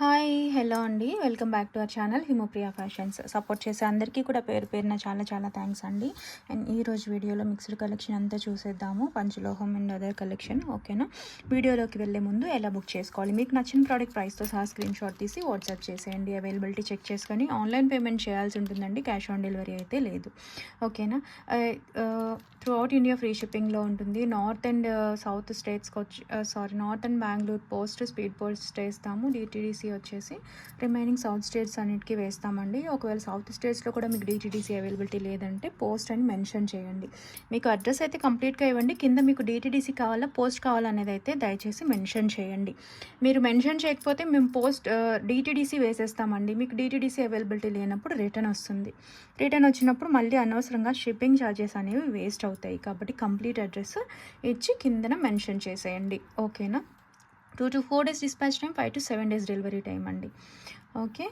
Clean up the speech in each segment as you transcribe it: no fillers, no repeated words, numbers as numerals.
Hi! Hello అండి. Welcome back to our channel Himopriya fashions. Support చేసే అందరికీ కూడా పేరు పేరున చాలా చాలా థ్యాంక్స్ అండి. అండ్ ఈరోజు వీడియోలో మిక్స్డ్ కలెక్షన్ అంతా చూసేద్దాము. పంచలోహం అండ్ అదర్ కలెక్షన్ ఓకేనా. వీడియోలోకి వెళ్ళే ముందు ఎలా బుక్ చేసుకోవాలి, మీకు నచ్చిన ప్రోడక్ట్ ప్రైస్తో సహా స్క్రీన్ షాట్ తీసి వాట్సాప్ చేసేయండి. అవైలబిలిటీ చెక్ చేసుకొని ఆన్లైన్ పేమెంట్ చేయాల్సి ఉంటుందండి, క్యాష్ ఆన్ డెలివరీ అయితే లేదు ఓకేనా. త్రూ అవుట్ ఇండియా ఫ్రీ షిప్పింగ్లో ఉంటుంది. నార్త్ అండ్ సౌత్ స్టేట్స్కి వచ్చి north and Bengaluru post speed post వేస్తాము. డిటీడీసీ వచ్చేసి రిమైనింగ్ సౌత్ స్టేట్స్ అన్నిటికీ వేస్తామండి. ఒకవేళ సౌత్ స్టేట్స్లో కూడా మీకు డిటీడీసీ అవైలబిలిటీ లేదంటే పోస్ట్ అని మెన్షన్ చేయండి. మీకు అడ్రస్ అయితే కంప్లీట్గా ఇవ్వండి, కింద మీకు డిటీడీసీ కావాలా పోస్ట్ కావాలా అనేది అయితే దయచేసి మెన్షన్ చేయండి. మీరు మెన్షన్ చేయకపోతే మేము పోస్ట్ డిటీడీసీ వేసేస్తామండి. మీకు డిటీడీసీ అవైలబిలిటీ లేనప్పుడు రిటర్న్ వస్తుంది. రిటర్న్ వచ్చినప్పుడు మళ్ళీ అనవసరంగా షిప్పింగ్ ఛార్జెస్ అనేవి వేస్ట్ అవుతాయి. కాబట్టి కంప్లీట్ అడ్రస్ ఇచ్చి కిందన మెన్షన్ చేసేయండి ఓకేనా. 2 to 4 days dispatch time, 5 to 7 days delivery time అండి ఓకే.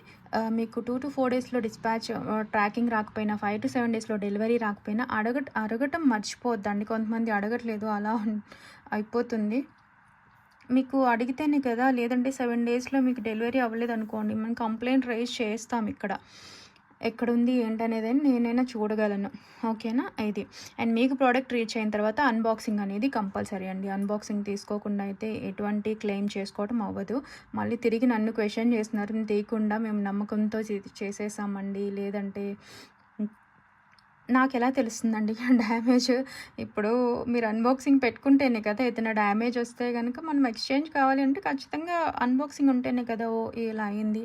మీకు 2 to 4 daysలో డిస్పాచ్ ట్రాకింగ్ రాకపోయినా, 5 to 7 daysలో డెలివరీ రాకపోయినా అడగటం మర్చిపోద్దండి. కొంతమంది అడగట్లేదు, అలా అయిపోతుంది. మీకు అడిగితేనే కదా, లేదంటే 7 daysలో మీకు డెలివరీ అవ్వలేదు అనుకోండి, మనం కంప్లైంట్ రైజ్ చేస్తాం. ఎక్కడుంది ఏంటనేది నేనైనా చూడగలను ఓకేనా. ఇది అండ్ మీకు ప్రోడక్ట్ రీచ్ అయిన తర్వాత అన్బాక్సింగ్ అనేది కంపల్సరీ అండి. అన్బాక్సింగ్ తీసుకోకుండా అయితే ఎటువంటి క్లెయిమ్ చేసుకోవడం అవ్వదు. మళ్ళీ తిరిగి నన్ను క్వశ్చన్ చేస్తున్నారు, తీయకుండా మేము నమ్మకంతో చేసేసామండి, లేదంటే నాకు ఎలా తెలుస్తుందండి డ్యామేజ్. ఇప్పుడు మీరు అన్బాక్సింగ్ పెట్టుకుంటేనే కదా, ఏదైనా డ్యామేజ్ వస్తే కనుక మనం ఎక్స్చేంజ్ కావాలి అంటే ఖచ్చితంగా అన్బాక్సింగ్ ఉంటేనే కదా ఓ ఇలా అయింది.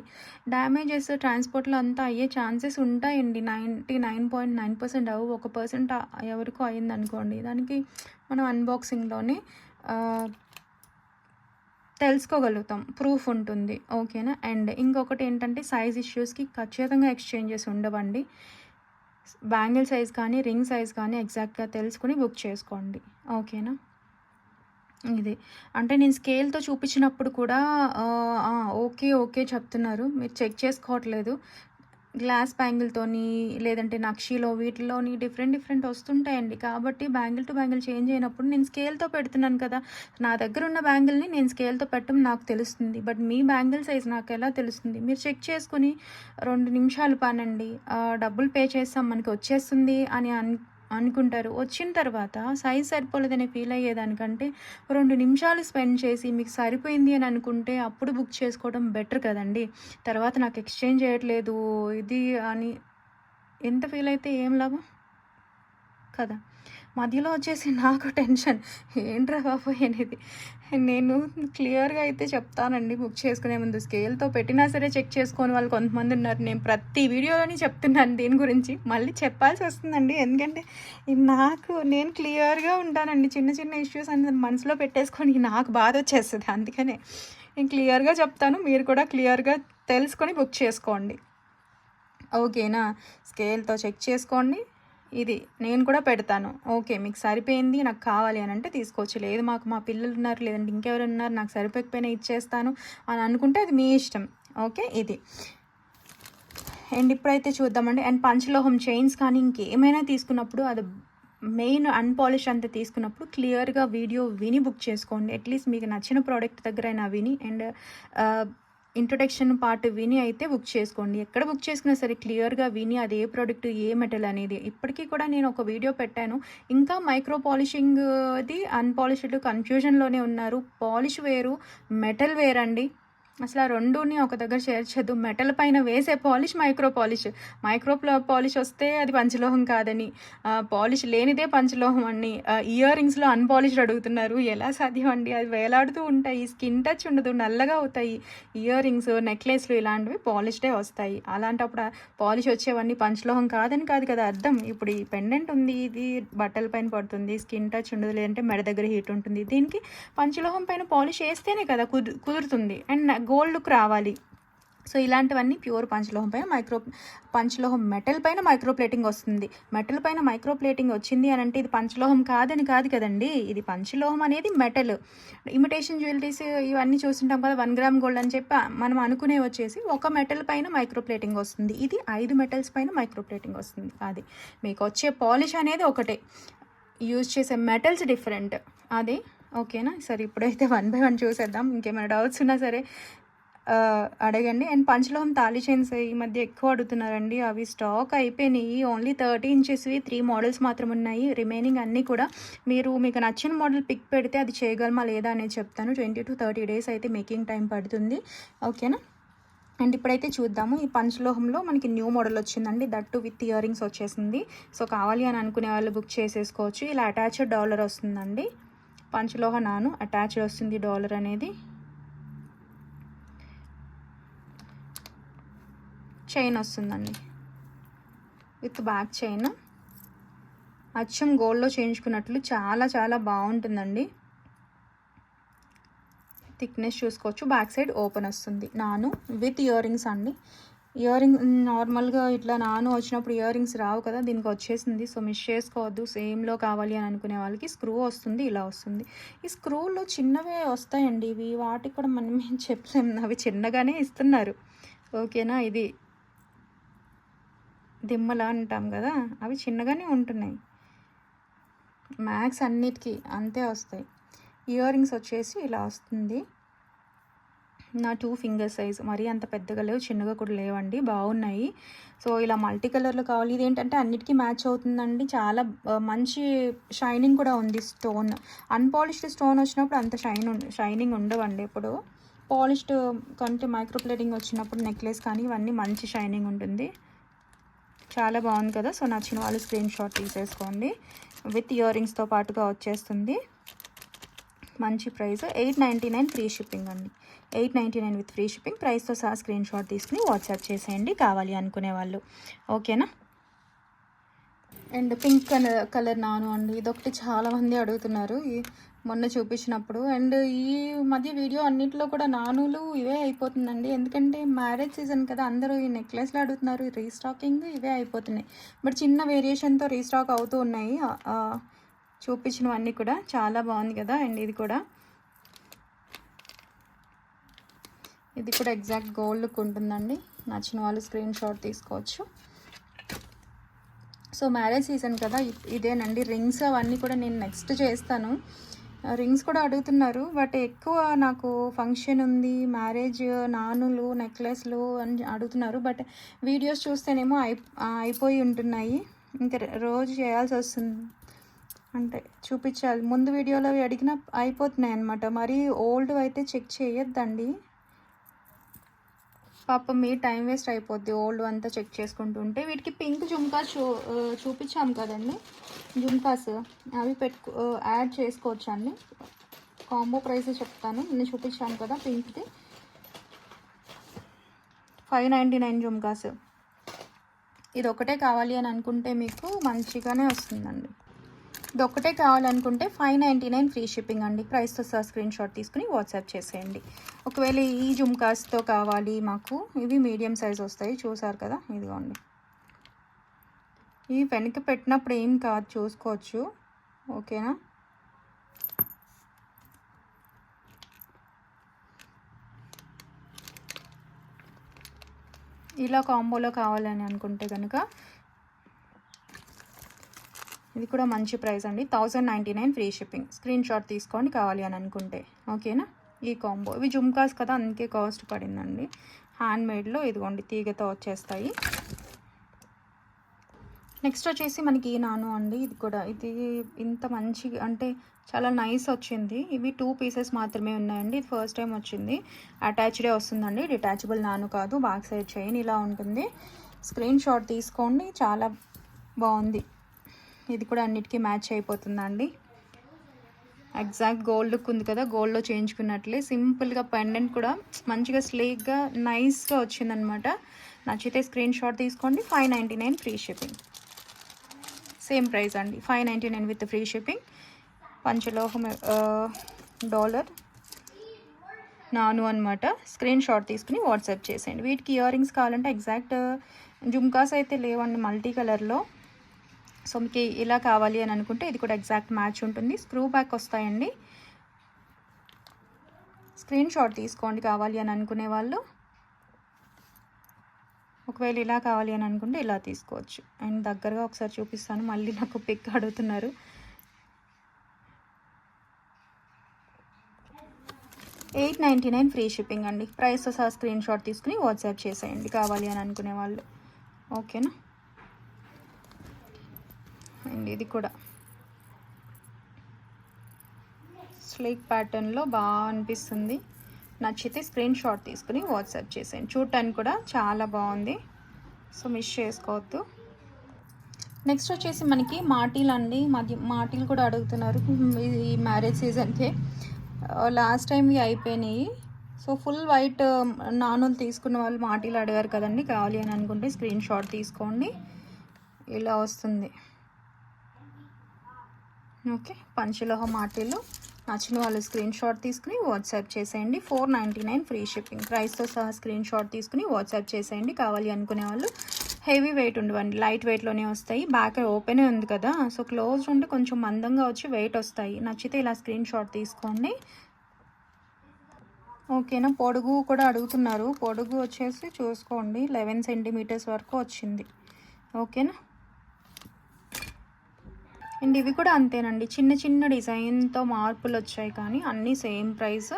డ్యామేజెస్ ట్రాన్స్పోర్ట్లో అంతా అయ్యే ఛాన్సెస్ ఉంటాయండి. 99.9% అవ్వు, 1% ఎవరికో అయింది అనుకోండి, దానికి మనం అన్బాక్సింగ్లోనే తెలుసుకోగలుగుతాం, ప్రూఫ్ ఉంటుంది ఓకేనా. అండ్ ఇంకొకటి ఏంటంటే సైజ్ ఇష్యూస్కి ఖచ్చితంగా ఎక్స్చేంజెస్ ఉండవండి. బ్యాంగిల్ సైజ్ కానీ రింగ్ సైజ్ కానీ ఎగ్జాక్ట్గా తెలుసుకుని బుక్ చేసుకోండి ఓకేనా. ఇది అంటే నేను స్కేల్తో చూపించినప్పుడు కూడా ఓకే చెప్తున్నారు, మీరు చెక్ చేసుకోవట్లేదు. గ్లాస్ బ్యాంగిల్తోని, లేదంటే నక్షీలో వీటిలోని డిఫరెంట్ వస్తుంటాయండి. కాబట్టి బ్యాంగిల్ టు బ్యాంగిల్ చేంజ్ అయినప్పుడు నేను స్కేల్తో పెడుతున్నాను కదా, నా దగ్గర ఉన్న బ్యాంగిల్ని నేను స్కేల్తో పెట్టడం నాకు తెలుస్తుంది. బట్ మీ బ్యాంగిల్ సైజ్ నాకు ఎలా తెలుస్తుంది? మీరు చెక్ చేసుకుని 2 నిమిషాలు పనండి, డబ్బులు పే చేస్తాం మనకి వచ్చేస్తుంది అని అనుకుంటారు. వచ్చిన తర్వాత సైజ్ సరిపోలేదని ఫీల్ అయ్యేదానికంటే 2 నిమిషాలు స్పెండ్ చేసి మీకు సరిపోయింది అని అనుకుంటే అప్పుడు బుక్ చేసుకోవడం బెటర్ కదండి. తర్వాత నాకు ఎక్స్చేంజ్ చేయట్లేదు ఇది అని ఎంత ఫీల్ అయితే ఏం లాభం కదా. మధ్యలో వచ్చేసి నాకు టెన్షన్, ఏంట్రా బాబు అనేది. నేను క్లియర్గా అయితే చెప్తానండి, బుక్ చేసుకునే ముందు స్కేల్తో పెట్టినా సరే చెక్ చేసుకొని వాళ్ళు కొంతమంది ఉన్నారు. నేను ప్రతి వీడియోలోని చెప్తున్నాను దీని గురించి, మళ్ళీ చెప్పాల్సి వస్తుందండి. ఎందుకంటే నేను క్లియర్గా ఉంటానండి. చిన్న ఇష్యూస్ అనేది మనసులో పెట్టేసుకొని నాకు బాధ వచ్చేస్తుంది. అందుకనే నేను క్లియర్గా చెప్తాను, మీరు కూడా క్లియర్గా తెలుసుకొని బుక్ చేసుకోండి ఓకేనా. స్కేల్తో చెక్ చేసుకోండి. ఇది నేను కూడా పెడతాను. ఓకే మీకు సరిపోయింది, నాకు కావాలి అని అంటే తీసుకోవచ్చు. లేదు మాకు మా పిల్లలు ఉన్నారు, లేదంటే ఇంకెవరు ఉన్నారు, నాకు సరిపోకపోయినా ఇచ్చేస్తాను అని అనుకుంటే అది మీ ఇష్టం ఓకే. ఇది అండ్ ఇప్పుడైతే చూద్దామండి. అండ్ పంచలోహం చైన్స్ కానీ ఇంకేమైనా తీసుకున్నప్పుడు అది మెయిన్ అన్పాలిష్ అంతా తీసుకున్నప్పుడు క్లియర్గా వీడియో విని బుక్ చేసుకోండి. అట్లీస్ట్ మీకు నచ్చిన ప్రోడక్ట్ దగ్గర అయినా విని అండ్ ఇంట్రొడక్షన్ పార్ట్ విని అయితే బుక్ చేసుకోండి. ఎక్కడ బుక్ చేసుకున్నా సరే క్లియర్గా విని అది ఏ ప్రోడక్ట్ ఏ మెటల్ అనేది. ఇప్పటికీ కూడా నేను ఒక వీడియో పెట్టాను, ఇంకా మైక్రో పాలిషింగ్ది అన్పాలిష్డ్ కన్ఫ్యూజన్లోనే ఉన్నారు. పాలిష్ వేరు, మెటల్ వేరండి. అసలు ఆ రెండుని ఒక దగ్గర చేర్చద్దు. మెటల్ పైన వేసే పాలిష్ మైక్రో పాలిష్ వస్తే అది పంచలోహం కాదని, పాలిష్ లేనిదే పంచలోహం అని, ఇయర్ రింగ్స్లో అన్పాలిష్డ్ అడుగుతున్నారు. ఎలా సాధ్యం అండి? అది వేలాడుతూ ఉంటాయి, స్కిన్ టచ్ ఉండదు, నల్లగా అవుతాయి. ఇయర్ రింగ్స్, నెక్లెస్లు ఇలాంటివి పాలిష్డే వస్తాయి. అలాంటప్పుడు పాలిష్ వచ్చేవన్నీ పంచలోహం కాదని కాదు కదా అర్థం. ఇప్పుడు ఈ పెండెంట్ ఉంది, ఇది బట్టల పైన పడుతుంది, స్కిన్ టచ్ ఉండదు, లేదంటే మెడ దగ్గర హీట్ ఉంటుంది. దీనికి పంచలోహం పైన పాలిష్ వేస్తేనే కదా కుదురుతుంది అండ్ గోల్డ్ లుక్ రావాలి. సో ఇలాంటివన్నీ ప్యూర్ పంచలోహం పైన పంచలోహం మెటల్ పైన మైక్రో ప్లేటింగ్ వస్తుంది. మెటల్ పైన మైక్రో ప్లేటింగ్ వచ్చింది అని అంటే ఇది పంచలోహం కాదని కాదు కదండి. ఇది పంచలోహం అనేది మెటల్. ఇమిటేషన్ జ్యువెలరీస్ ఇవన్నీ చూస్తుంటాం కదా, 1 గ్రామ్ గోల్డ్ అని చెప్పి మనం అనుకునే వచ్చేసి ఒక మెటల్ పైన మైక్రో ప్లేటింగ్ వస్తుంది. ఇది 5 మెటల్స్ పైన మైక్రో ప్లేటింగ్ వస్తుంది. అది మీకు వచ్చే పాలిష్ అనేది ఒకటే, యూజ్ చేసే మెటల్స్ డిఫరెంట్. అది ఓకేనా. సరే ఇప్పుడైతే 1 by 1 చూసేద్దాం. ఇంకేమైనా డౌట్స్ ఉన్నా సరే అడగండి. అండ్ పంచలోహం తాళి చైన్స్ ఈ మధ్య ఎక్కువ అడుగుతున్నారండి. అవి స్టాక్ అయిపోయినాయి. ఓన్లీ 30 ఇంచెస్వి 3 మోడల్స్ మాత్రం ఉన్నాయి. రిమైనింగ్ అన్నీ కూడా మీకు నచ్చిన మోడల్ పిక్ పెడితే అది చేయగలమా లేదా అనేది చెప్తాను. 20 to 30 డేస్ అయితే మేకింగ్ టైం పడుతుంది. ఓకేనా. అండ్ ఇప్పుడైతే చూద్దాము. ఈ పంచలోహంలో మనకి న్యూ మోడల్ వచ్చిందండి. దట్టు విత్ ఇయర్ రింగ్స్ వచ్చేసింది. సో కావాలి అని అనుకునే వాళ్ళు బుక్ చేసేసుకోవచ్చు. ఇలా అటాచ్డ్ డాలర్ వస్తుందండి. పంచలోహ నాను అటాచ్డ్ వస్తుంది డాలర్ అనేది. చైన్ వస్తుందండి విత్ బ్యాక్ చైన్. అచ్చం గోల్డ్లో చేయించుకున్నట్లు చాలా చాలా బాగుంటుందండి. థిక్నెస్ చూసుకోవచ్చు. బ్యాక్ సైడ్ ఓపెన్ వస్తుంది. నాను విత్ ఇయర్ రింగ్స్ అండి. ఇయర్ రింగ్ నార్మల్గా ఇట్లా నాను వచ్చినప్పుడు ఇయర్ రింగ్స్ రావు కదా, దీనికి వచ్చేసింది. సో మిస్ చేసుకోవద్దు. సేమ్లో కావాలి అని అనుకునే వాళ్ళకి స్క్రూ వస్తుంది, ఇలా వస్తుంది. ఈ స్క్రూలో చిన్నవే వస్తాయండి ఇవి. వాటికి కూడా మనం ఏం చెప్పలేము, అవి చిన్నగానే ఇస్తున్నారు. ఓకేనా. ఇది దిమ్మలా అంటాం కదా, అవి చిన్నగానే ఉంటున్నాయి. మ్యాక్స్ అన్నిటికీ అంతే వస్తాయి. ఇయర్ రింగ్స్ వచ్చేసి ఇలా వస్తుంది. నా 2 ఫింగర్ సైజ్, మరీ అంత పెద్దగా లేవు, చిన్నగా కూడా లేవండి, బాగున్నాయి. సో ఇలా మల్టీ కలర్లో కావాలి. ఇదేంటంటే అన్నిటికీ మ్యాచ్ అవుతుందండి. చాలా మంచి షైనింగ్ కూడా ఉంది. స్టోన్ అన్పాలిష్డ్ స్టోన్ వచ్చినప్పుడు అంత షైనింగ్ ఉండవండి. ఇప్పుడు పాలిష్డ్ కంటే మైక్రో ప్లేటింగ్ వచ్చినప్పుడు నెక్లెస్ కానీ ఇవన్నీ మంచి షైనింగ్ ఉంటుంది. చాలా బాగుంది కదా. సో నచ్చిన వాళ్ళు స్క్రీన్ షాట్ తీసేసుకోండి. విత్ ఇయర్ రింగ్స్తో పాటుగా వచ్చేస్తుంది. మంచి ప్రైస్ 899 ఫ్రీ షిప్పింగ్ అండి. 899 విత్ ఫ్రీ షిప్పింగ్. ప్రైస్తో సహా స్క్రీన్ షాట్ తీసుకుని వాట్సాప్ చేసేయండి కావాలి అనుకునే వాళ్ళు. ఓకేనా. అండ్ పింక్ కలర్ నాను అండి. ఇదొకటి చాలామంది అడుగుతున్నారు మొన్న చూపించినప్పుడు. అండ్ ఈ మధ్య వీడియో అన్నింటిలో కూడా నానులు ఇవే అయిపోతుందండి. ఎందుకంటే మ్యారేజ్ సీజన్ కదా, అందరూ ఈ నెక్లెస్లు అడుగుతున్నారు. రీస్టాకింగ్ ఇవే అయిపోతున్నాయి. బట్ చిన్న వేరియేషన్తో రీస్టాక్ అవుతూ ఉన్నాయి. చూపించినవన్నీ కూడా చాలా బాగుంది కదా. అండ్ ఇది కూడా ఎగ్జాక్ట్ గోల్డ్ లుక్ ఉంటుందండి. నచ్చిన వాళ్ళు స్క్రీన్ షాట్ తీసుకోవచ్చు. సో మ్యారేజ్ సీజన్ కదా, ఇదేనండి. రింగ్స్ అవన్నీ కూడా నేను నెక్స్ట్ చేస్తాను. రింగ్స్ కూడా అడుగుతున్నారు. బట్ ఎక్కువ నాకు ఫంక్షన్ ఉంది, మ్యారేజ్, నానులు, నెక్లెస్లు అని అడుగుతున్నారు. బట్ వీడియోస్ చూస్తేనేమో అయిపోయి ఉంటున్నాయి. ఇంకా రోజు చేయాల్సి వస్తుంది, అంటే చూపించాలి. ముందు వీడియోలో అడిగినా అయిపోతున్నాయి అన్నమాట. మరీ ఓల్డ్ అయితే చెక్ చేయొద్దండి, పాపం మీ టైం వేస్ట్ అయిపోద్ది ఓల్డ్ అంతా చెక్ చేసుకుంటుంటే. వీటికి పింక్ జుమ్కాస్ చూపించాం కదండి, జుమ్కాస్ అవి యాడ్ చేసుకోవచ్చు అండి. కాంబో ప్రైస్ చెప్తాను. నేను చూపించాను కదా పింక్ది. 599 జుమ్కాస్. ఇది ఒకటే కావాలి అని అనుకుంటే మీకు మంచిగానే వస్తుందండి. ఇది ఒక్కటే కావాలనుకుంటే 599 ఫ్రీ షిప్పింగ్ అండి. ప్రైస్తో సహా స్క్రీన్ షాట్ తీసుకుని వాట్సాప్ చేసేయండి. ఒకవేళ ఈ జుమ్కాస్తో కావాలి మాకు, ఇవి మీడియం సైజ్ వస్తాయి, చూసారు కదా, ఇదిగోండి. ఈ వెనక్కి పెట్టినప్పుడు ఏం కాదు, చూసుకోవచ్చు. ఓకేనా. ఇలా కాంబోలో కావాలని అనుకుంటే కనుక ఇది కూడా మంచి ప్రైస్ అండి. 1099 ఫ్రీ షిప్పింగ్. స్క్రీన్ షాట్ తీసుకోండి కావాలి అని అనుకుంటే. ఓకేనా. ఈ కాంబో ఇవి జుమ్కాస్ కదా, అందుకే కాస్ట్ పడిందండి. హ్యాండ్మేడ్లో ఇదిగోండి తీగతో వచ్చేస్తాయి. నెక్స్ట్ వచ్చేసి మనకి ఈ నాను అండి. ఇది ఇంత మంచి, అంటే చాలా నైస్ వచ్చింది. ఇవి 2 పీసెస్ మాత్రమే ఉన్నాయండి. ఇది ఫస్ట్ టైం వచ్చింది. అటాచ్డే వస్తుందండి, డిటాచబుల్ నాను కాదు. బ్యాక్ సైడ్ చైన్ ఇలా ఉంటుంది. స్క్రీన్ షాట్ తీసుకోండి, చాలా బాగుంది. ఇది కూడా అన్నిటికీ మ్యాచ్ అయిపోతుందండి. ఎగ్జాక్ట్ గోల్డ్ లుక్ ఉంది కదా, గోల్డ్లో చేయించుకున్నట్లే. సింపుల్గా పెండెంట్ కూడా మంచిగా స్లీక్గా నైస్గా వచ్చిందనమాట. నచ్చితే స్క్రీన్ షాట్ తీసుకోండి. 599 ఫ్రీ షిప్పింగ్. సేమ్ ప్రైస్ అండి, 599 విత్ ఫ్రీ షిప్పింగ్. పంచలోహం డాలర్ నాను అనమాట. స్క్రీన్ షాట్ తీసుకుని వాట్సాప్ చేసేయండి. వీటికి ఇయర్ రింగ్స్ కావాలంటే ఎగ్జాక్ట్ జుమ్కాస్ అయితే లేవండి మల్టీ కలర్లో. సో మీకు ఇలా కావాలి అని అనుకుంటే ఇది కూడా ఎగ్జాక్ట్ మ్యాచ్ ఉంటుంది. స్క్రూ బ్యాక్ వస్తాయండి. స్క్రీన్ షాట్ తీసుకోండి కావాలి అని అనుకునే వాళ్ళు. ఒకవేళ ఇలా కావాలి అని అనుకుంటే ఇలా తీసుకోవచ్చు. అండ్ దగ్గరగా ఒకసారి చూపిస్తాను, మళ్ళీ నాకు పిక్ అడుగుతున్నారు. 899 ఫ్రీ షిప్పింగ్ అండి. ప్రైస్తో సహా స్క్రీన్ షాట్ తీసుకుని వాట్సాప్ చేసేయండి కావాలి అని అనుకునే వాళ్ళు. ఓకేనా అండ్ ఇది కూడా స్లీక్ ప్యాటర్న్లో బాగా అనిపిస్తుంది. నచ్చితే స్క్రీన్ షాట్ తీసుకుని వాట్సాప్ చేసేయండి. చూడటానికి కూడా చాలా బాగుంది, సో మిస్ చేసుకోవద్దు. నెక్స్ట్ వచ్చేసి మనకి మాటీలు అండి. మాటీలు కూడా అడుగుతున్నారు ఈ మ్యారేజ్ సీజన్కి. లాస్ట్ టైం ఇవి అయిపోయినాయి. సో ఫుల్ వైట్ నానులు తీసుకున్న వాళ్ళు మాటీలు అడిగారు కదండి. కావాలి అని అనుకుంటే స్క్రీన్ షాట్ తీసుకోండి. ఇలా వస్తుంది. ఓకే, పంచలోహ మాటీలు నచ్చిన వాళ్ళు స్క్రీన్ షాట్ తీసుకుని వాట్సాప్ చేసేయండి. 499 ఫ్రీ షిప్పింగ్. ప్రైస్తో సహా స్క్రీన్ షాట్ తీసుకుని వాట్సాప్ చేసేయండి కావాలి అనుకునే వాళ్ళు. హెవీ వెయిట్ ఉండవండి, లైట్ వెయిట్లోనే వస్తాయి. బ్యాక్ ఓపెనే ఉంది కదా, సో క్లోజ్డ్ ఉంటే కొంచెం మందంగా వచ్చి వెయిట్ వస్తాయి. నచ్చితే ఇలా స్క్రీన్ షాట్ తీసుకోండి. ఓకేనా, పొడుగు కూడా అడుగుతున్నారు. పొడుగు వచ్చేసి చూసుకోండి 11 సెంటీమీటర్స్ వరకు వచ్చింది. ఓకేనా అండ్ ఇవి కూడా అంతేనండి, చిన్న చిన్న డిజైన్తో మార్పులు వచ్చాయి కానీ అన్నీ సేమ్ ప్రైస్,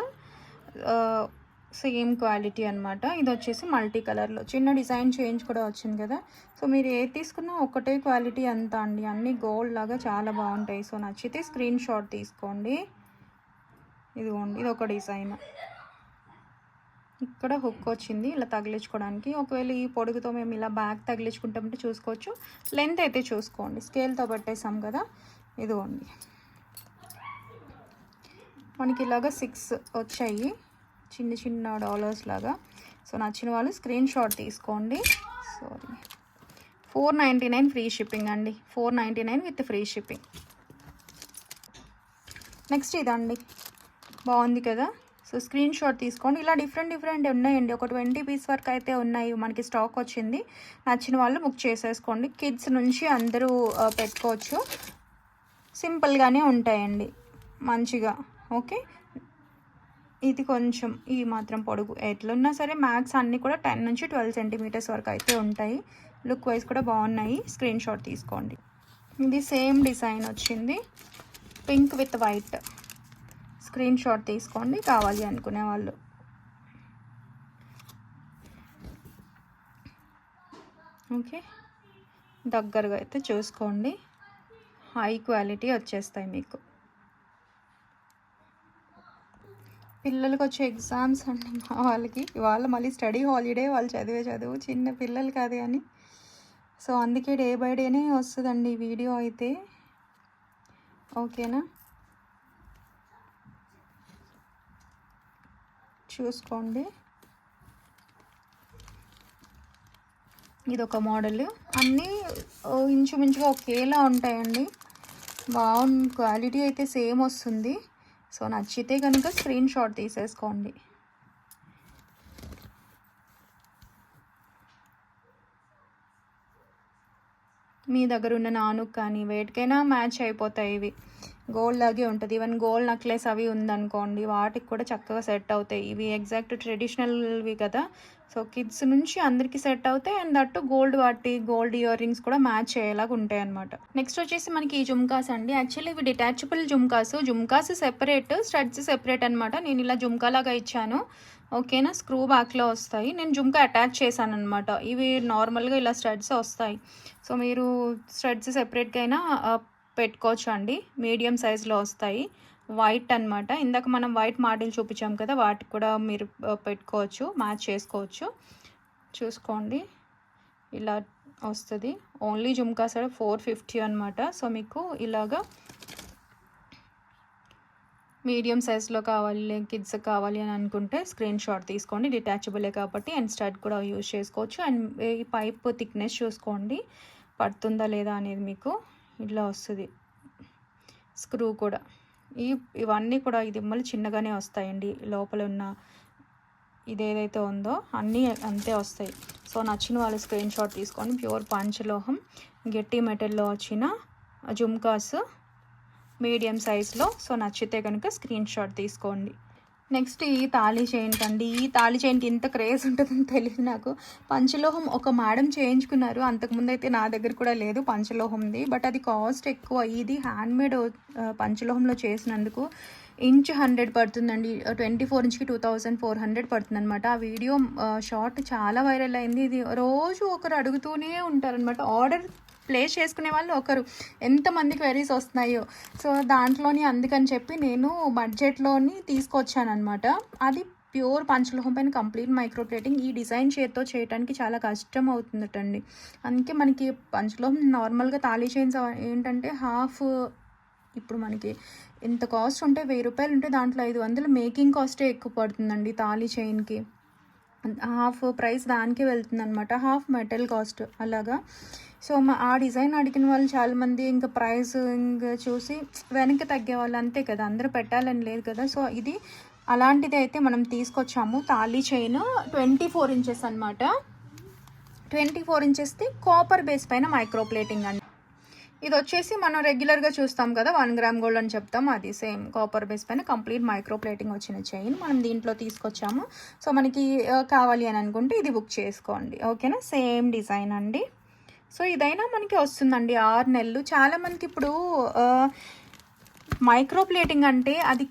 సేమ్ క్వాలిటీ అనమాట. ఇది వచ్చేసి మల్టీ కలర్లో చిన్న డిజైన్ చేంజ్ కూడా వచ్చింది కదా. సో మీరు ఏది తీసుకున్నా ఒకటే క్వాలిటీ అంతా అండి, అన్నీ గోల్డ్ లాగా చాలా బాగుంటాయి. సో నచ్చితే స్క్రీన్ షాట్ తీసుకోండి. ఇదిగోండి, ఇది ఒక డిజైన్. ఇక్కడ హుక్ వచ్చింది ఇలా తగిలించుకోవడానికి. ఒకవేళ ఈ పొడుగుతో మేము ఇలా బ్యాగ్ తగిలించుకుంటామంటే చూసుకోవచ్చు. లెంత్ అయితే చూసుకోండి, స్కేల్తో పెట్టేసాం కదా. ఇదిగోండి, మనకి ఇలాగా 6 వచ్చాయి, చిన్న చిన్న డాలర్స్ లాగా. సో నచ్చిన వాళ్ళు స్క్రీన్ షాట్ తీసుకోండి. సారీ, 499 ఫ్రీ షిప్పింగ్ అండి. 499 విత్ ఫ్రీ షిప్పింగ్. నెక్స్ట్ ఇదండి, బాగుంది కదా. సో స్క్రీన్ షాట్ తీసుకోండి. ఇలా డిఫరెంట్ ఉన్నాయండి. ఒక 20 పీస్ వరకు అయితే ఉన్నాయి, మనకి స్టాక్ వచ్చింది. నచ్చిన వాళ్ళు బుక్ చేసేసుకోండి. కిడ్స్ నుంచి అందరూ పెట్టుకోవచ్చు. సింపుల్గానే ఉంటాయండి మంచిగా. ఓకే, ఇది కొంచెం ఈ మాత్రం పొడుగు, ఎట్లున్నా సరే మ్యాక్స్ అన్నీ కూడా 10 నుంచి 12 సెంటీమీటర్స్ వరకు అయితే ఉంటాయి. లుక్ వైజ్ కూడా బాగున్నాయి. స్క్రీన్ షాట్ తీసుకోండి. ఇది సేమ్ డిజైన్ వచ్చింది, pink with white. Screen shot తీసుకోండి కావాలి అనుకునే వాళ్ళు. ఓకే, దగ్గరగా అయితే చూసుకోండి, హై క్వాలిటీ వచ్చేస్తాయి మీకు. పిల్లలకి వచ్చే ఎగ్జామ్స్ అండి మా వాళ్ళకి. ఇవాళ మళ్ళీ స్టడీ హాలిడే, వాళ్ళు చదివే చదువు చిన్న పిల్లలు కాదు కానీ. సో అందుకే డే బై డేనే వస్తుందండి వీడియో అయితే. ఓకేనా, చూసుకోండి. ఇదొక మోడల్, అన్నీ ఇంచుమించుగా ఒకేలా ఉంటాయండి. బాగుంది, క్వాలిటీ అయితే సేమ్ వస్తుంది. సో నచ్చితే కనుక స్క్రీన్ షాట్ తీసేసుకోండి. మీ దగ్గర ఉన్న నానుకు కానీ వేటికైనా మ్యాచ్ అయిపోతాయి. ఇవి గోల్డ్ లాగే ఉంటుంది. ఈవెన్ గోల్డ్ నెక్లెస్ అవి ఉందనుకోండి, వాటికి కూడా చక్కగా సెట్ అవుతాయి. ఇవి ఎగ్జాక్ట్ ట్రెడిషనల్వి కదా. సో కిడ్స్ నుంచి అందరికీ సెట్ అవుతాయి. And that gold ear rings కూడా మ్యాచ్ అయ్యేలాగా ఉంటాయి అనమాట. నెక్స్ట్ వచ్చేసి మనకి ఈ జుమ్కాస్ అండి. యాక్చువల్లీ ఇవి detachable jhumkas separate, studs separate అనమాట. నేను ఇలా జుమ్కా లాగా ఇచ్చాను. ఓకేనా, స్క్రూ బ్యాక్లో వస్తాయి. నేను జుమ్కా అటాచ్ చేశాను అనమాట. ఇవి నార్మల్గా ఇలా స్టడ్స్ వస్తాయి. సో మీరు స్టడ్స్ సెపరేట్గా అయినా పెట్టుకోవచ్చు అండి. మీడియం సైజులో వస్తాయి, వైట్ అనమాట. ఇందాక మనం వైట్ మాడల్ చూపించాం కదా, వాటికి కూడా మీరు పెట్టుకోవచ్చు, మ్యాచ్ చేసుకోవచ్చు. చూసుకోండి, ఇలా వస్తుంది. ఓన్లీ జుమ్కా సైడ్ 450 అనమాట. సో మీకు ఇలాగా మీడియం సైజ్లో కావాలి, కిడ్స్ కావాలి అని అనుకుంటే స్క్రీన్ షాట్ తీసుకోండి. డిటాచబులే కాబట్టి, అండ్ స్టడ్ కూడా యూజ్ చేసుకోవచ్చు. అండ్ ఈ పైప్ థిక్నెస్ చూసుకోండి, పడుతుందా లేదా అనేది. మీకు ఇట్లా వస్తుంది స్క్రూ కూడా. ఇవన్నీ కూడా ఇది మళ్ళీ చిన్నగానే వస్తాయండి. లోపల ఉన్న ఇదేదైతే ఉందో అన్నీ అంతే వస్తాయి. సో నచ్చిన వాళ్ళు స్క్రీన్ షాట్ తీసుకోండి. ప్యూర్ పంచలోహం గట్టి మెటల్లో వచ్చిన జుమ్కాస్ మీడియం సైజ్లో. సో నచ్చితే కనుక స్క్రీన్ షాట్ తీసుకోండి. నెక్స్ట్ ఈ తాళీ చైన్కి అండి. ఈ తాళీ చైన్కి ఇంత క్రేజ్ ఉంటుందని తెలియదు నాకు. పంచలోహం ఒక మేడం చేయించుకున్నారు, అంతకుముందు అయితే నా దగ్గర కూడా లేదు పంచలోహంది. బట్ అది కాస్ట్ ఎక్కువ. ఇది హ్యాండ్మేడ్ పంచలోహంలో చేసినందుకు ఇంచ్ 100 పడుతుందండి. 24 ఇంచ్‌కి 2400 పడుతుందనమాట. ఆ వీడియో షార్ట్ చాలా వైరల్ అయింది. ఇది రోజు ఒకరు అడుగుతూనే ఉంటారనమాట. ఆర్డర్ ప్లేస్ చేసుకునే వాళ్ళు ఒకరు. ఎంతమంది క్వెరీస్ వస్తున్నాయో. సో, దాంట్లోని అందుకని చెప్పి నేను బడ్జెట్‌లోని తీసుకొచ్చాననమాట. అది ప్యూర్ పంచలోహం పైన కంప్లీట్ మైక్రో ప్లేటింగ్. ఈ డిజైన్ చేత్తో చేయడానికి చాలా కష్టం అవుతుందటండి. అందుకే మనకి పంచలోహం నార్మల్‌గా తాళీ చైన్స్ ఏంటంటే ఇప్పుడు మనకి ఇంత కాస్ట్ ఉంటే ₹1000 ఉంటే దాంట్లో 500 మేకింగ్ కాస్టే ఎక్కువ పడుతుందండి తాళీ చైన్‌కి. హాఫ్ ప్రైస్ దానికే వెళ్తుందనమాట. హాఫ్ మెటల్ కాస్ట్ అలాగా. సో, ఆ డిజైన్ అడిగిన వాళ్ళు చాలామంది ఇంకా ప్రైస్ చూసి వెనక్కి తగ్గేవాళ్ళు. అంతే కదా! అందరూ పెట్టాలని లేదు కదా! సో, ఇది అలాంటిది అయితే మనం తీసుకొచ్చాము. తాళీ చైన్ 24 ఇంచెస్ అనమాట. 24 ఇంచెస్‌ది కాపర్ బేస్ పైన మైక్రో ప్లేటింగ్ అండి. ఇది వచ్చేసి మనం రెగ్యులర్గా చూస్తాం కదా 1 గ్రామ్ గోల్డ్ అని చెప్తాం. అది సేమ్ కాపర్ బేస్ పైన కంప్లీట్ మైక్రో ప్లేటింగ్ వచ్చిన చైన్ మనం దీంట్లో తీసుకొచ్చాము. సో, మనకి కావాలి అని అనుకుంటే ఇది బుక్ చేసుకోండి. ఓకేనా? సేమ్ డిజైన్ అండి. సో, ఇదైనా మనకి వస్తుందండి 6 నెలలు. చాలామందికి ఇప్పుడు మైక్రో ప్లేటింగ్ అంటే అది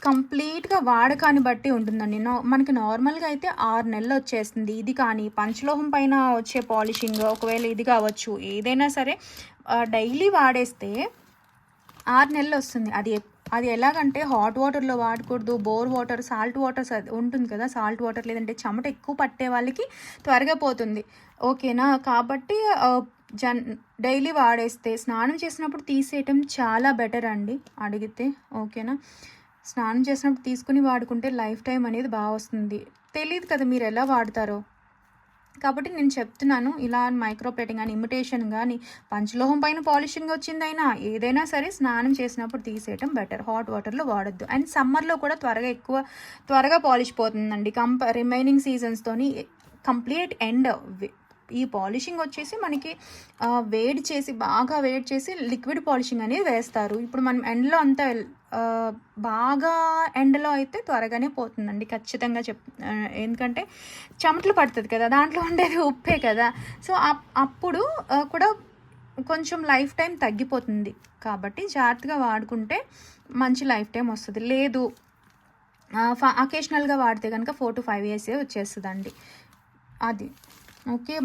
కంప్లీట్‌గా వాడకాన్ని బట్టి ఉంటుందండి. మనకి నార్మల్‌గా అయితే 6 నెలలు వచ్చేస్తుంది. ఇది కానీ పంచలోహం పైన వచ్చే పాలిషింగ్ ఒకవేళ ఇది కావచ్చు, ఏదైనా సరే డైలీ వాడేస్తే 6 నెలలు వస్తుంది. అది ఎలాగంటే హాట్ వాటర్‌లో వాడకూడదు. బోర్ వాటర్, సాల్ట్ వాటర్ ఉంటుంది కదా! సాల్ట్ వాటర్ లేదంటే చెమట ఎక్కువ పట్టే వాళ్ళకి త్వరగా పోతుంది. ఓకేనా? కాబట్టి డైలీ వాడేస్తే స్నానం చేసినప్పుడు తీసేయటం చాలా బెటర్ అండి అడిగితే. ఓకేనా? స్నానం చేసినప్పుడు తీసుకుని వాడుకుంటే లైఫ్ టైం అనేది బాగా వస్తుంది. తెలీదు కదా మీరు ఎలా వాడతారో. కాబట్టి నేను చెప్తున్నాను. ఇలా మైక్రో ప్లేటింగ్ కానీ, ఇమిటేషన్ కానీ, పంచలోహం పైన పాలిషింగ్ వచ్చిందైనా ఏదైనా సరే స్నానం చేసినప్పుడు తీసేయటం బెటర్. హాట్ వాటర్లో వాడొద్దు. అండ్ సమ్మర్లో కూడా త్వరగా పాలిష్ పోతుందండి. రిమైనింగ్ సీజన్స్తోని కంప్లీట్ ఎండ్. ఈ పాలిషింగ్ వచ్చేసి మనకి బాగా వేడి చేసి లిక్విడ్ పాలిషింగ్ అనేది వేస్తారు. ఇప్పుడు మనం ఎండలో అంతా బాగా ఎండలో అయితే త్వరగానే పోతుందండి ఖచ్చితంగా ఎందుకంటే చెమటలు పడుతుంది కదా, దాంట్లో ఉండేది ఉప్పే కదా. సో, అప్పుడు కూడా కొంచెం లైఫ్ టైం తగ్గిపోతుంది. కాబట్టి జాగ్రత్తగా వాడుకుంటే మంచి లైఫ్ టైం వస్తుంది. లేదు అకేషనల్గా వాడితే కనుక 4 to 5 years వచ్చేస్తుందండి అది. ఓకే.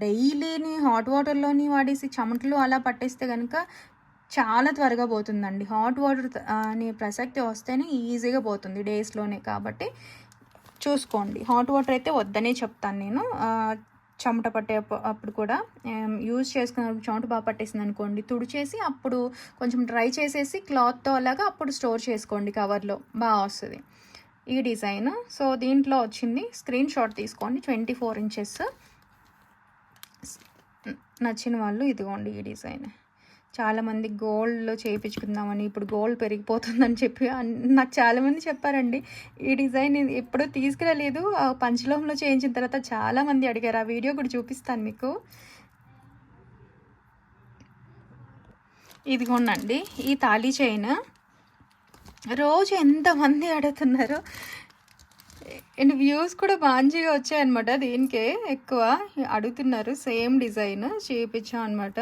డైలీని హాట్ వాటర్‌లోని వాడేసి చెమటలు అలా పట్టేస్తే గనుక చాలా త్వరగా పోతుందండి. హాట్ వాటర్ అనే ప్రసక్తి వస్తేనే ఈజీగా పోతుంది డేస్‌లోనే. కాబట్టి చూసుకోండి. హాట్ వాటర్ అయితే వద్దనే చెప్తాను నేను. చెమట పట్టే అప్పుడు కూడా యూజ్ చేసుకున్నప్పుడు చెమట బాగా పట్టేసిందనుకోండి, తుడిచేసి అప్పుడు కొంచెం డ్రై చేసేసి క్లాత్‌తో అలాగా అప్పుడు స్టోర్ చేసుకోండి కవర్‌లో. వస్తది ఈ డిజైన్. సో, దీంట్లో వచ్చింది. స్క్రీన్ షాట్ తీసుకోండి. 24 ఇంచెస్. నచ్చిన వాళ్ళు ఇదిగోండి ఈ డిజైన్. చాలామంది గోల్డ్‌లో చేయించుకుందామని, ఇప్పుడు గోల్డ్ పెరిగిపోతుందని చెప్పి నాకు చాలామంది చెప్పారండి. ఈ డిజైన్ ఎప్పుడూ తీసుకురాలేదు. పంచలోహంలో చేయించిన తర్వాత చాలామంది అడిగారు. ఆ వీడియో కూడా చూపిస్తాను మీకు. ఇదిగోండి ఈ తాళీ చైన్. రోజు ఎంతమంది అడుగుతున్నారు. అండ్ వ్యూస్ కూడా మంచిగా వచ్చాయన్నమాట. దీనికే ఎక్కువ అడుగుతున్నారు. సేమ్ డిజైన్ చేయించాం అనమాట.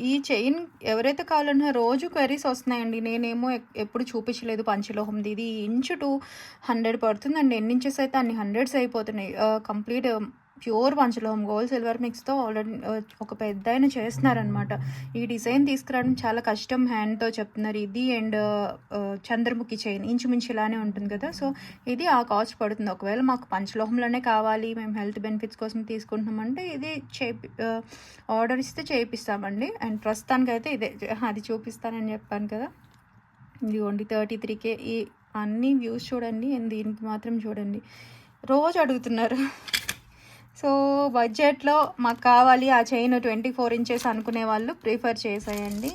ఈ చైన్ ఎవరైతే కావాలన్నా రోజు క్వెరీస్ వస్తున్నాయండి. నేనేమో ఎప్పుడు చూపించలేదు పంచలోహంది. ఇది ఇంచు 200 పడుతుందండి. ఎన్ని ఇంచెస్ అయితే అన్ని హండ్రెడ్స్ అయిపోతున్నాయి. కంప్లీట్ ప్యూర్ పంచలోహం గోల్డ్ సిల్వర్ మిక్స్తో ఆల్రెడీ ఒక పెద్ద ఆయన చేస్తున్నారనమాట. ఈ డిజైన్ తీసుకురావడం చాలా కష్టం. హ్యాండ్తో చెప్తున్నారు. ఇది అండ్ చంద్రముఖి చైన్ ఇంచుమించు ఇలానే ఉంటుంది కదా. సో, ఇది ఆ కాస్ట్ పడుతుంది. ఒకవేళ మాకు పంచలోహంలోనే కావాలి, మేము హెల్త్ బెనిఫిట్స్ కోసం తీసుకుంటున్నామంటే ఇది ఆర్డర్ ఇస్తే చేయిస్తామండి. అండ్ ప్రస్తుతానికైతే ఇదే అది చూపిస్తానని చెప్పాను కదా. ఇదిగోండి 33K. ఈ అన్ని వ్యూస్ చూడండి. అండ్ దీనికి మాత్రం చూడండి. రోజు అడుగుతున్నారు. సో, బడ్జెట్లో మాకు కావాలి ఆ చైన్ 24 ఇంచెస్ అనుకునే వాళ్ళు ప్రిఫర్ చేసేయండి.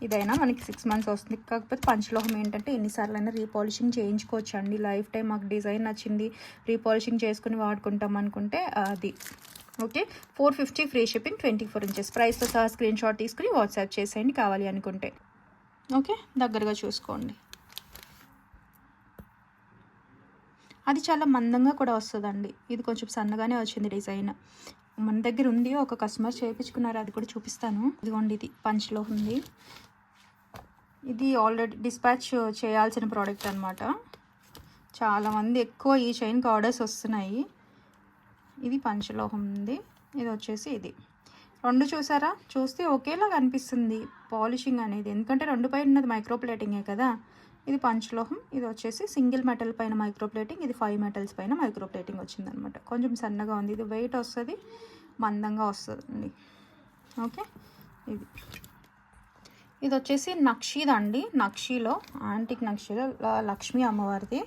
ఇదైనా మనకి 6 months వస్తుంది. కాకపోతే పంచలోహం ఏంటంటే ఎన్నిసార్లైనా రీపాలిషింగ్ చేయించుకోవచ్చు అండి. లైఫ్ టైం మాకు డిజైన్ నచ్చింది, రీపాలిషింగ్ చేసుకుని వాడుకుంటాం అనుకుంటే అది. ఓకే. 450 free shipping, 24 inches. ప్రైస్తో సహా స్క్రీన్ షాట్ తీసుకుని వాట్సాప్ చేసేయండి కావాలి అనుకుంటే. ఓకే. దగ్గరగా చూసుకోండి. అది చాలా మందంగా కూడా వస్తుందండి. ఇది కొంచెం సన్నగానే వచ్చింది డిజైన్. మన దగ్గర ఉంది, ఒక కస్టమర్ చేయించుకున్నారు. అది కూడా చూపిస్తాను. ఇదిగోండి ఇది పంచలో ఉంది. ఇది ఆల్రెడీ డిస్పాచ్ చేయాల్సిన ప్రోడక్ట్ అనమాట. చాలామంది ఎక్కువ ఈ చైన్కి ఆర్డర్స్ వస్తున్నాయి. ఇది పంచలోహం ఉంది. ఇది వచ్చేసి ఇది 2 చూసారా, చూస్తే ఒకేలాగా అనిపిస్తుంది పాలిషింగ్ అనేది, ఎందుకంటే 2 పైన ఉన్నది మైక్రో ప్లేటింగే కదా. ఇది పంచలోహం, ఇది వచ్చేసి సింగిల్ మెటల్ పైన మైక్రో ప్లేటింగ్, ఇది 5 మెటల్స్ పైన మైక్రో ప్లేటింగ్ వచ్చిందనమాట. కొంచెం సన్నగా ఉంది, ఇది వెయిట్ వస్తుంది, మందంగా వస్తుంది. ఓకే, ఇది వచ్చేసి నక్షీదండి. నక్షీలో యాంటిక్ నక్షీలో లక్ష్మీ అమ్మవారిది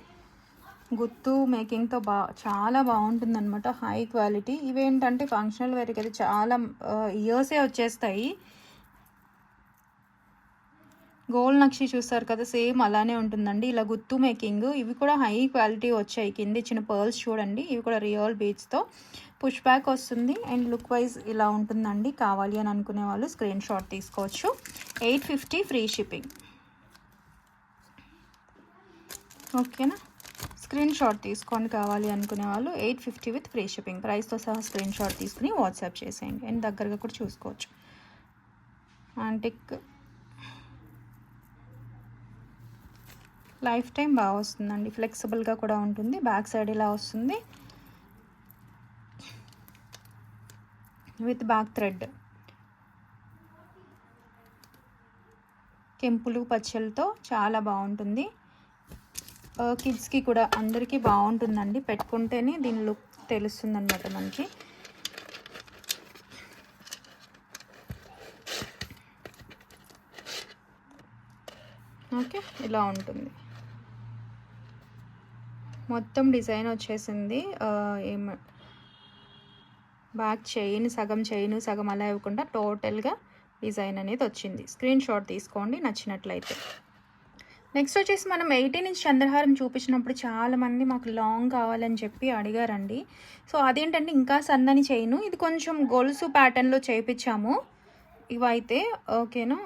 గుత్తు మేకింగ్తో చాలా బాగుంటుందన్నమాట. High quality. ఇవేంటంటే ఫంక్షనల్ వేర్కి అయితే చాలా ఇయర్సే వచ్చేస్తాయి. గోల్డ్ నక్షి చూస్తారు కదా, సేమ్ అలానే ఉంటుందండి. ఇలా గుత్తు మేకింగ్. ఇవి కూడా హై క్వాలిటీ వచ్చాయి. కింద ఇచ్చిన పర్ల్స్ చూడండి, ఇవి కూడా రియల్ బీడ్స్తో పుష్ బ్యాక్ వస్తుంది. అండ్ లుక్ వైజ్ ఇలా ఉంటుందండి. కావాలి అని అనుకునే వాళ్ళు స్క్రీన్ షాట్ తీసుకోవచ్చు. 850 ఫ్రీ షిప్పింగ్. ఓకేనా, స్క్రీన్ షాట్ తీసుకోండి కావాలి అనుకునే వాళ్ళు. 850 విత్ ఫ్రీ షిప్పింగ్. ప్రైస్తో సహా స్క్రీన్ షాట్ తీసుకుని వాట్సాప్ చేసేయండి. అండ్ దగ్గరగా కూడా చూసుకోవచ్చు. యాంటిక్ లైఫ్ టైం బాగా వస్తుందండి. ఫ్లెక్సిబుల్గా కూడా ఉంటుంది. బ్యాక్ సైడ్ ఇలా వస్తుంది విత్ బ్యాక్ థ్రెడ్. కెంపులు పచ్చలతో చాలా బాగుంటుంది. కిడ్స్కి కూడా అందరికీ బాగుంటుందండి. పెట్టుకుంటేనే దీని లుక్ తెలుస్తుంది అనమాట మనకి. ఓకే, ఇలా ఉంటుంది. మొత్తం డిజైన్ వచ్చేసింది. బ్యాక్ చైన్ సగం అలా ఇవ్వకుండా టోటల్గా డిజైన్ అనేది వచ్చింది. స్క్రీన్ షాట్ తీసుకోండి నచ్చినట్లయితే. నెక్స్ట్ వచ్చేసి మనం 18 ఇంచ్ చంద్రహారం చూపించినప్పుడు చాలామంది మాకు లాంగ్ కావాలని చెప్పి అడిగారండి. సో అదేంటంటే ఇంకా సన్నని చైను, ఇది కొంచెం గొలుసు ప్యాటర్న్లో చేయించాము. ఇవైతే ఓకేనా,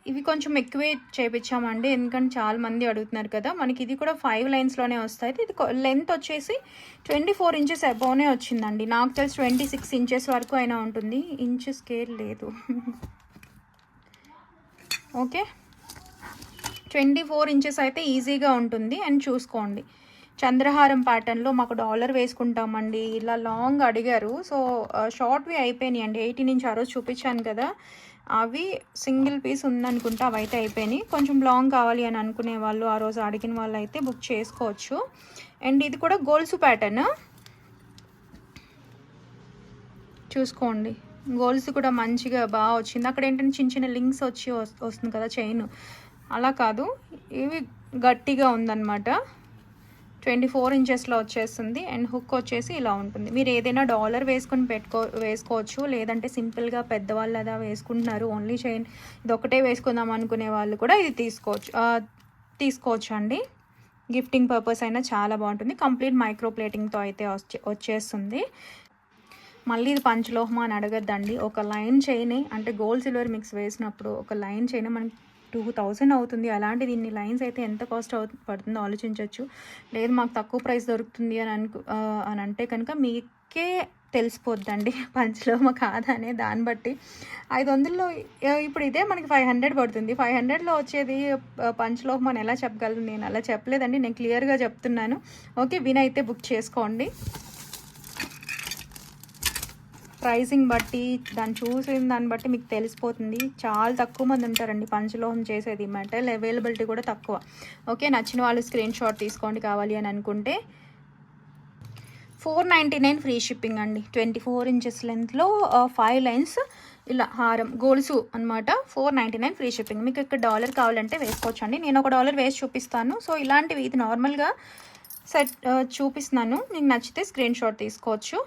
ఇవి కొంచెం ఎక్కువే చేయించామండి, ఎందుకంటే చాలామంది అడుగుతున్నారు కదా. మనకి ఇది కూడా 5 లైన్స్లోనే వస్తాయి. ఇది లెంత్ వచ్చేసి 24 ఇంచెస్ అబోనే వచ్చిందండి. నాకు తెలిసి 26 ఇంచెస్ వరకు అయినా ఉంటుంది. ఇంచ్ స్కేల్ లేదు. ఓకే, 24 ఇంచెస్ అయితే ఈజీగా ఉంటుంది. అండ్ చూసుకోండి, చంద్రహారం ప్యాటర్న్లో మాకు డాలర్ వేసుకుంటామండి, ఇలా లాంగ్ అడిగారు. సో షార్ట్వి అయిపోయినాయి అండి. 18 ఇంచ్ ఆ రోజు చూపించాను కదా, అవి సింగిల్ పీస్ ఉందనుకుంటా, అవి అయితే అయిపోయినాయి. కొంచెం లాంగ్ కావాలి అని అనుకునే వాళ్ళు, ఆ రోజు అడిగిన వాళ్ళు అయితే బుక్ చేసుకోవచ్చు. అండ్ ఇది కూడా గోల్సు ప్యాటర్న్ చూసుకోండి. గోల్స్ కూడా మంచిగా బాగా వచ్చింది. అక్కడ ఏంటంటే చిన్న చిన్న లింక్స్ వస్తుంది కదా చైన్, అలా కాదు, ఇవి గట్టిగా ఉందన్నమాట. 24 ఇంచెస్లో వచ్చేస్తుంది. అండ్ హుక్ వచ్చేసి ఇలా ఉంటుంది. మీరు ఏదైనా డాలర్ వేసుకొని వేసుకోవచ్చు, లేదంటే సింపుల్గా పెద్దవాళ్ళు అదా వేసుకుంటున్నారు ఓన్లీ చైన్ ఇది ఒకటే వేసుకుందాం అనుకునే వాళ్ళు కూడా ఇది తీసుకోవచ్చు అండి. గిఫ్టింగ్ పర్పస్ అయినా చాలా బాగుంటుంది. కంప్లీట్ మైక్రో ప్లేటింగ్తో అయితే వచ్చేస్తుంది. మళ్ళీ ఇది పంచలోహం అని అడగద్దండి. ఒక లైన్ చైన్ అంటే గోల్డ్ సిల్వర్ మిక్స్ వేసినప్పుడు ఒక లైన్ చైన్ మనకి 2000 అవుతుంది. అలాంటిది ఇన్ని లైన్స్ అయితే ఎంత కాస్ట్ పడుతుందో ఆలోచించవచ్చు. లేదు మాకు తక్కువ ప్రైస్ దొరుకుతుంది అని అంటే కనుక మీకే తెలిసిపోద్దండి పంచలోహం కాదా అనే దాన్ని బట్టి. 500లో ఇప్పుడు ఇదే మనకి 500 పడుతుంది. 500లో వచ్చేది పంచలోహం అని ఎలా చెప్పగలను? నేను అలా చెప్పలేదండి, నేను క్లియర్గా చెప్తున్నాను. ఓకే, వినైతే బుక్ చేసుకోండి. ప్రైసింగ్ బట్టి దాన్ని చూసిన దాన్ని బట్టి మీకు తెలిసిపోతుంది. చాలా తక్కువ మంది ఉంటారండి పంచలోహం చేసేది. మెటల్ అవైలబిలిటీ కూడా తక్కువ. ఓకే, నచ్చిన వాళ్ళు స్క్రీన్ షాట్ తీసుకోండి కావాలి అని అనుకుంటే. 499 ఫ్రీ షిప్పింగ్ అండి. 24 ఇంచెస్ లెంత్లో 5 లైన్స్ ఇలా హారం గోల్సు అనమాట. 499 ఫ్రీ షిప్పింగ్. మీకు ఇక్కడ డాలర్ కావాలంటే వేసుకోవచ్చు అండి. నేను ఒక డాలర్ వేసి చూపిస్తాను. సో ఇలాంటివి ఇది నార్మల్గా సెట్ చూపిస్తున్నాను. మీకు నచ్చితే స్క్రీన్ షాట్ తీసుకోవచ్చు,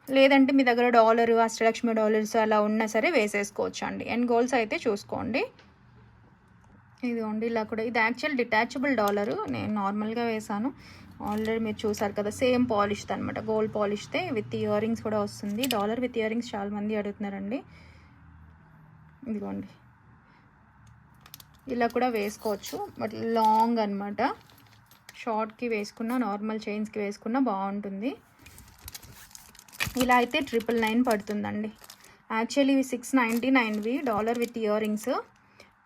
లేదంటే మీ దగ్గర డాలరు అష్టలక్ష్మి డాలర్స్ అలా ఉన్నా సరే వేసేసుకోవచ్చు అండి. అండ్ గోల్స్ అయితే చూసుకోండి, ఇదిగోండి ఇలా కూడా. ఇది యాక్చువల్ డిటాచబుల్ డాలరు, నేను నార్మల్గా వేసాను. ఆల్రెడీ మీరు చూసారు కదా, సేమ్ పాలిష్ది అనమాట. గోల్డ్ పాలిష్తే విత్ ఇయర్ రింగ్స్ కూడా వస్తుంది. డాలర్ విత్ ఇయర్ రింగ్స్ చాలామంది అడుగుతున్నారండి. ఇదిగోండి ఇలా కూడా వేసుకోవచ్చు, బట్ లాంగ్ అనమాట. షార్ట్కి వేసుకున్న, నార్మల్ చైన్స్కి వేసుకున్న బాగుంటుంది. ఇలా అయితే 999 పడుతుందండి. యాక్చువల్లీ ఇవి 699వి dollar with earrings,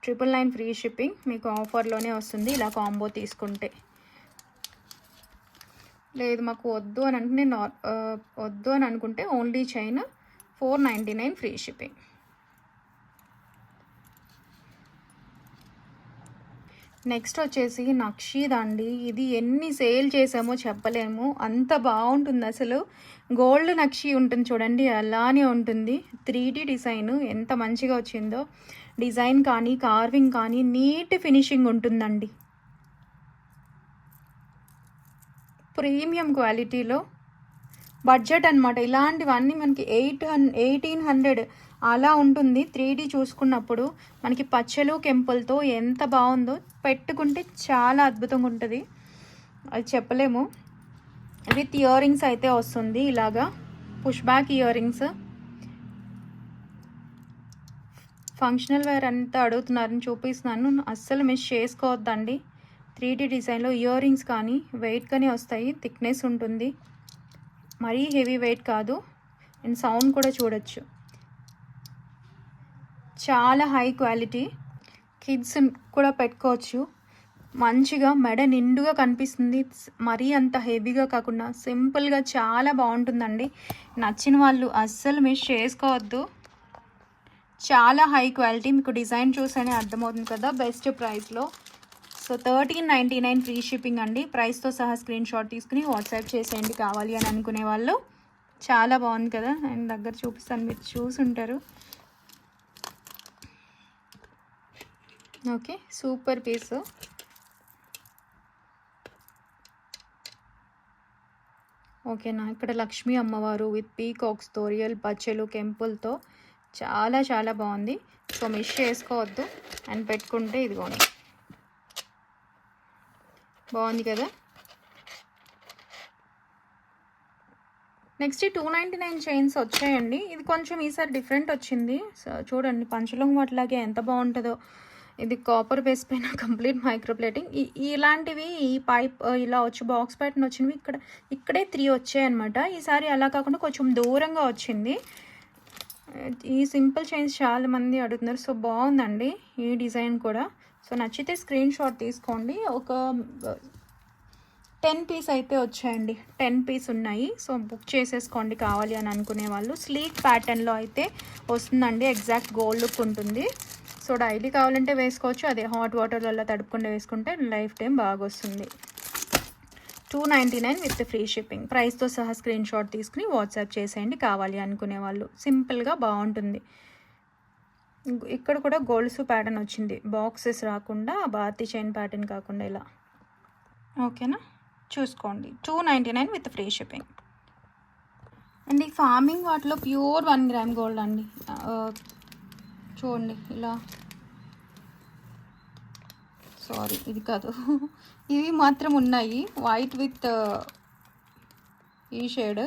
999 free shipping. మీకు ఆఫర్లోనే వస్తుంది ఇలా కాంబో తీసుకుంటే. లేదు మాకు వద్దు అని అంటే వద్దు అని అనుకుంటే only chain 499 free shipping. Next వచ్చేసి నక్షీద్ అండి. ఇది ఎన్ని సేల్ చేసామో చెప్పలేము, అంత బాగుంటుంది అసలు. గోల్డ్ నక్షి ఉంటుంది చూడండి, అలానే ఉంటుంది. 3D డిజైన్ ఎంత మంచిగా వచ్చిందో. డిజైన్ కానీ కార్వింగ్ కానీ నీట్ ఫినిషింగ్ ఉంటుందండి. ప్రీమియం క్వాలిటీలో బడ్జెట్ అనమాట. ఇలాంటివన్నీ మనకి 1800 అలా ఉంటుంది. 3D చూసుకున్నప్పుడు మనకి పచ్చలు కెంపులతో ఎంత బాగుందో. పెట్టుకుంటే చాలా అద్భుతంగా ఉంటుంది, అది చెప్పలేము. విత్ ఇయర్ రింగ్స్ అయితే వస్తుంది ఇలాగా, push back earrings. Functional wear అంతా అడుగుతున్నారని చూపిస్తున్నాను, అస్సలు మిస్ చేసుకోవద్దండి. 3D డిజైన్లో ఇయర్ రింగ్స్ కానీ వెయిట్ కానీ వస్తాయి, థిక్నెస్ ఉంటుంది, మరీ హెవీ వెయిట్ కాదు. అండ్ సౌండ్ కూడా చూడొచ్చు, చాలా హై క్వాలిటీ. కిడ్స్ కూడా పెట్టుకోవచ్చు, మంచిగా మెడ నిండుగా కనిపిస్తుంది. మరీ అంత హెవీగా కాకుండా సింపుల్గా చాలా బాగుంటుందండి. నచ్చిన వాళ్ళు అస్సలు మిస్ చేసుకోవద్దు, చాలా హై క్వాలిటీ. మీకు డిజైన్ చూస్తేనే అర్థమవుతుంది కదా, బెస్ట్ ప్రైస్లో. సో 1399 ఫ్రీ షిప్పింగ్ అండి. ప్రైస్తో సహా స్క్రీన్ షాట్ తీసుకుని వాట్సాప్ చేసేయండి కావాలి అని అనుకునే వాళ్ళు. చాలా బాగుంది కదా, అండ్ దగ్గర చూపిస్తాను, మీరు చూసుంటారు. Okay, super piece. ఓకేనా, ఇక్కడ లక్ష్మీ అమ్మవారు విత్ పీకాక్స్, తోరియల్, పచ్చలు, కెంపుల్తో చాలా చాలా బాగుంది. సో మిస్ చేసుకోవద్దు. అండ్ పెట్టుకుంటే ఇదిగోండి, బాగుంది కదా. నెక్స్ట్ 299 చైన్స్ వచ్చాయండి. ఇది కొంచెం ఈసారి డిఫరెంట్ వచ్చింది. సో చూడండి, పంచలోహం వాటిలాగే ఎంత బాగుంటుందో. ఇది కాపర్ బేస్ పైన కంప్లీట్ మైక్రో ప్లేటింగ్. ఇలాంటివి ఈ పైప్ ఇలా వచ్చి బాక్స్ ప్యాటర్న్ వచ్చినవి ఇక్కడే 3 వచ్చాయన్నమాట. ఈసారి అలా కాకుండా కొంచెం దూరంగా వచ్చింది. ఈ సింపుల్ చైన్స్ చాలా మంది అడుగుతున్నారు. సో బాగుందండి ఈ డిజైన్ కూడా. సో నచ్చితే స్క్రీన్ షాట్ తీసుకోండి. ఒక 10 పీస్ అయితే వచ్చాయండి, 10 పీస్ ఉన్నాయి. సో బుక్ చేసేసుకోండి కావాలి అని అనుకునే వాళ్ళు. స్లీక్ ప్యాటర్న్లో అయితే వస్తుందండి, ఎగ్జాక్ట్ గోల్డ్ లుక్ ఉంటుంది. సో డైలీ కావాలంటే వేసుకోవచ్చు, అదే హాట్ వాటర్లలో తడుపుకుండా వేసుకుంటే లైఫ్ టైం బాగా వస్తుంది. 299 విత్ ఫ్రీ షిప్పింగ్. ప్రైస్తో సహా స్క్రీన్ షాట్ తీసుకుని వాట్సాప్ చేసేయండి కావాలి అనుకునే వాళ్ళు. సింపుల్గా బాగుంటుంది. ఇక్కడ కూడా గోల్డ్స్ ప్యాటర్న్ వచ్చింది, బాక్సెస్ రాకుండా, భారతీ చైన్ ప్యాటర్న్ కాకుండా ఇలా. ఓకేనా, చూసుకోండి. 299 విత్ ఫ్రీ షిప్పింగ్. అండ్ ఈ ఫార్మింగ్ వాటిలో ప్యూర్ 1 గ్రామ్ గోల్డ్ అండి. చూడండి ఇలా, సారీ ఇది కాదు, ఇవి మాత్రం ఉన్నాయి. వైట్ విత్ ఈ షేడ్.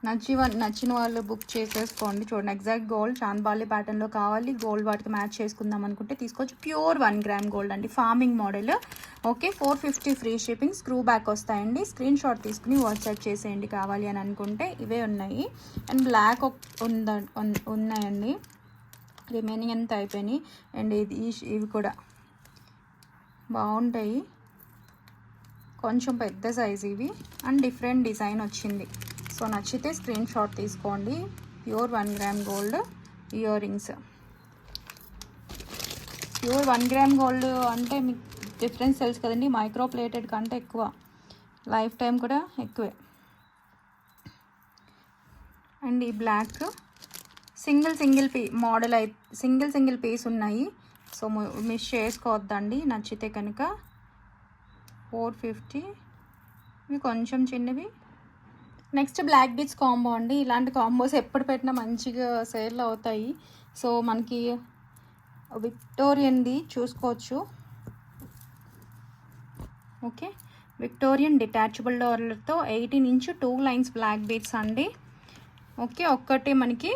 నచ్చిన వాళ్ళు బుక్ చేసేసుకోండి. చూడండి, ఎగ్జాక్ట్ గోల్డ్ చాంద్బాలి ప్యాటర్న్లో కావాలి, గోల్డ్ వాటికి మ్యాచ్ చేసుకుందాం అనుకుంటే తీసుకోవచ్చు. ప్యూర్ 1 గ్రామ్ గోల్డ్ అండి, farming model. Okay, 450 free shipping. Screw back వస్తాయండి. స్క్రీన్ షాట్ తీసుకుని వాట్సాప్ చేసేయండి కావాలి అని అనుకుంటే. ఇవే ఉన్నాయి. అండ్ బ్లాక్ ఉన్నాయండి, రిమైనింగ్ అంతా అయిపోయినాయి. అండ్ ఇవి కూడా బాగుంటాయి, కొంచెం పెద్ద సైజ్ ఇవి. అండ్ డిఫరెంట్ డిజైన్ వచ్చింది. సో నచ్చితే స్క్రీన్ షాట్ తీసుకోండి. Pure 1 gram gold ear rings. Pure 1 gram gold అంటే మీకు డిఫరెన్స్ తెలుసు కదండి, మైక్రో ప్లేటెడ్ కంటే ఎక్కువ, లైఫ్ టైం కూడా ఎక్కువే. అండ్ ఈ black single model single piece ఉన్నాయి. సో మిస్ చేసుకోవద్దండి. నచ్చితే కనుక 450. ఇవి కొంచెం చిన్నవి. నెక్స్ట్ బ్లాక్ బీచ్ కాంబో అండి. ఇలాంటి కాంబోస్ ఎప్పుడు పెట్టినా మంచిగా సేల్ అవుతాయి. సో మనకి విక్టోరియన్ది చూసుకోవచ్చు. ఓకే, విక్టోరియన్ డిటాచబుల్ డోర్లతో 18 ఇంచ్ 2 లైన్స్ బ్లాక్ బీట్స్ అండి. ఓకే, ఒక్కటి మనకి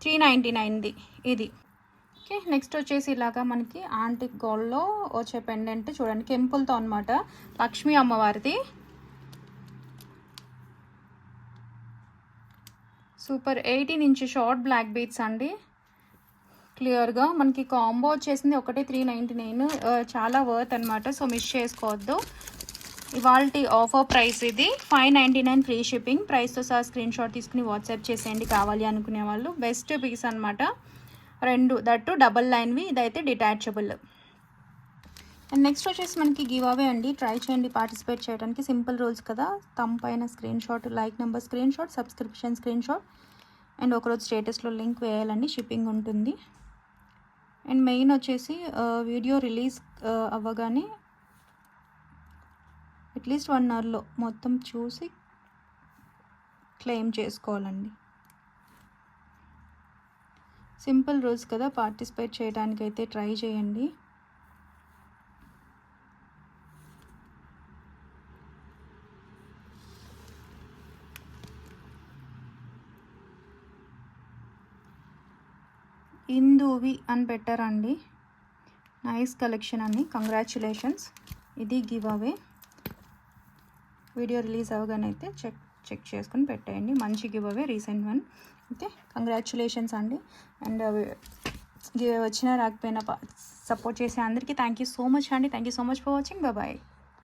399ది ఇది. ఓకే, నెక్స్ట్ వచ్చేసి ఇలాగా మనకి యాంటిక్ గోల్డ్లో వచ్చే పెండెంట్ చూడండి, కెంపుల్తో అనమాట, లక్ష్మీ అమ్మవారిది. So super 18 inch short black beads అండి. క్లియర్గా మనకి కాంబో వచ్చేసింది ఒకటే 399. చాలా వర్త్ అనమాట. సో మిస్ చేసుకోవద్దు. ఇవాల్టి ఆఫర్ ప్రైస్ ఇది 599 ఫ్రీ షిప్పింగ్. ప్రైస్తో సహా స్క్రీన్ షాట్ తీసుకుని వాట్సాప్ చేసేయండి కావాలి అనుకునే వాళ్ళు. బెస్ట్ పీస్ అనమాట. 2 దట్టు డబల్ లైన్వి, ఇదైతే డిటాచబుల్. అండ్ నెక్స్ట్ వచ్చేసి మనకి గివ్ అవే అండి. ట్రై చేయండి పార్టిసిపేట్ చేయడానికి. సింపుల్ రూల్స్ కదా. థంబ్ పైన screen shot, like number screen shot, subscription screen shot and ఒకరోజు స్టేటస్లో లింక్ వేయాలండి. షిప్పింగ్ ఉంటుంది. అండ్ మెయిన్ వచ్చేసి వీడియో రిలీజ్ అవ్వగానే అట్లీస్ట్ 1 అవర్లో మొత్తం చూసి క్లెయిమ్ చేసుకోవాలండి. సింపుల్ రూల్స్ కదా. పార్టిసిపేట్ చేయడానికైతే ట్రై చేయండి. ఇందువి అని పెట్టారండి. నైస్ కలెక్షన్ అని. కంగ్రాచ్యులేషన్స్. ఇది గివ్ అవే. వీడియో రిలీజ్ అవగానే అయితే చెక్ చేసుకొని పెట్టేయండి. మంచి give away, recent one. Okay, congratulations అండి. అండ్ గివ్ అవే వచ్చినా రాకపోయినా సపోర్ట్ చేసే అందరికీ థ్యాంక్ యూ సో మచ్ అండి. Thank you so much for watching. Bye.